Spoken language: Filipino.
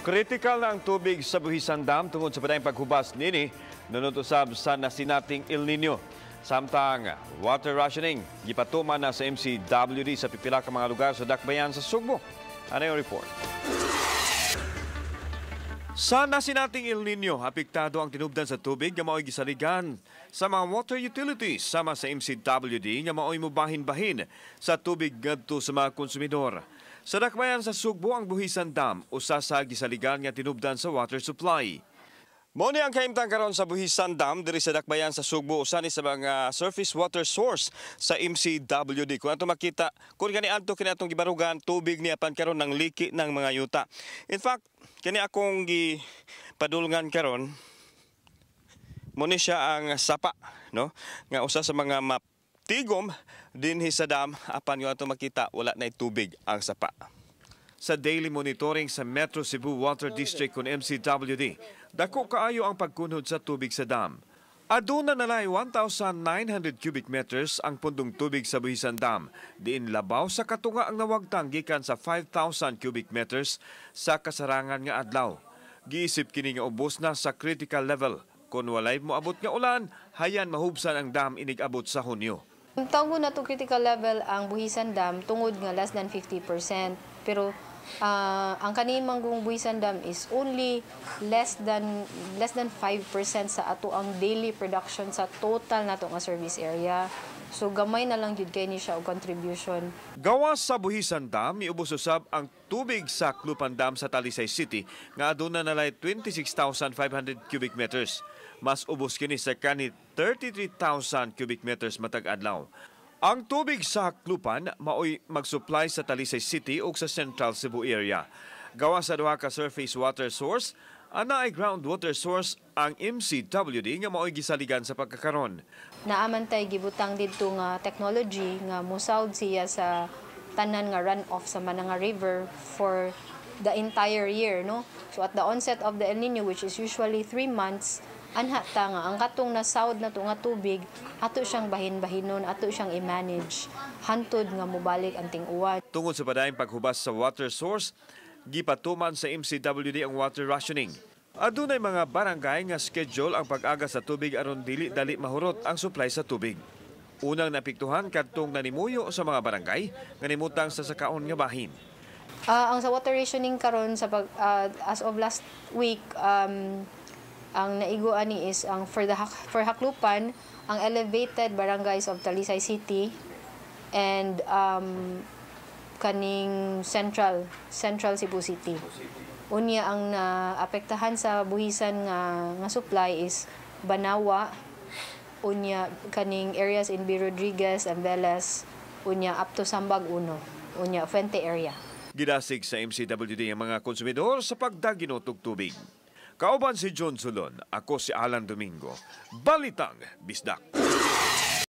Critical na ang tubig sa Buhisan Dam tungod sa padayong paghubas nini nunod-usab sa nasinating El Nino. Samtang water rationing gipatuman na sa MCWD sa pipila ka mga lugar sa dakbayan sa Sugbo. Ano yung report? Sa nasinating El Nino, apektado ang tinubdan sa tubig nga mao'y gisaligan sa mga water utilities sama sa MCWD nga mao'y mubahin-bahin sa tubig ngadto sa mga konsumidor. Sa dakbayan sa Sugbo ang Buhisan Dam usa sa gisaligan nga tinubdan sa water supply. Mao ni ang kahimtang karon sa Buhisan Dam diri sa dakbayan sa Sugbo usa ni sa mga surface water source sa MCWD. Kung ato makita, kung gani adto kini atong gibarugan tubig ni apan karon ng liki ng mga yuta. In fact, kani akong gipadulngan karon mo ni siya ang sapa, no? Nga usa sa mga tigom dinhi sa dam apan yung ato makita wala na tubig ang sapa. Sa daily monitoring sa Metro Cebu Water District kun MCWD, dako kaayo ang pagkunhod sa tubig sa dam. Aduna nalay 1,900 cubic meters ang pundong tubig sa Buhisan Dam. Diin labaw sa katunga ang nawagtang gikan sa 5,000 cubic meters sa kasarangan nga adlaw. Giisip kini nga ubos na sa critical level. Kung walay moabot nga ulan, hayan mahubsan ang dam inig-abot sa Hunyo. Tawag na to critical level ang Buhisan Dam tungod nga less than 50%. Pero ang kanin manggong Buhisan Dam is only less than 5% sa ato ang daily production sa total nato nga service area. So gamay na lang jud kay ni siya og contribution. Gawas sa Buhisan Dam, miubos usab ang tubig sa Klupan Dam sa Talisay City nga aduna nalay 26,500 cubic meters. Mas ubos kini sa kanhi 33,000 cubic meters matag adlaw. Ang tubig sa Klupan maoy mag-supply sa Talisay City ug sa Central Cebu area. Gawas sa duha ka surface water source, ana ay groundwater source ang MCWD nga maoy gisaligan sa pagkakaron. Naamantay gibutang didto nga technology nga musawd siya sa tanan nga runoff sa Mananga River for the entire year, no? So at the onset of the El Nino, which is usually 3 months, anha ta nga ang katong nasawd na to nga tubig ato siyang bahin-bahinon, ato siyang i-manage hantod nga mobalik ang ting-uwan. Tungod sa padayong paghubas sa water source, gipatuman sa MCWD ang water rationing. Adunay mga barangay nga schedule ang pag-aga sa tubig aron dili dali mahurot ang supply sa tubig. Unang napiktuhan kadtong nanimuyo sa mga barangay nga nimutang sa sakaon nga bahin. Ang sa water rationing karon sa as of last week, ang naigo ani is ang for Haklupan, ang elevated barangays of Talisay City and kaning Central Cebu City. Unya ang naapektahan sa buhisan nga supply is Banawa, unya kaning areas in B. Rodriguez and Velas, unya up to Sambag Uno, unya Fuente area. Gidasig sa MCWD ang mga konsumidor sa pagdaginotog tubig. Kauban si John Zulon, ako si Alan Domingo. Balitang Bisdak.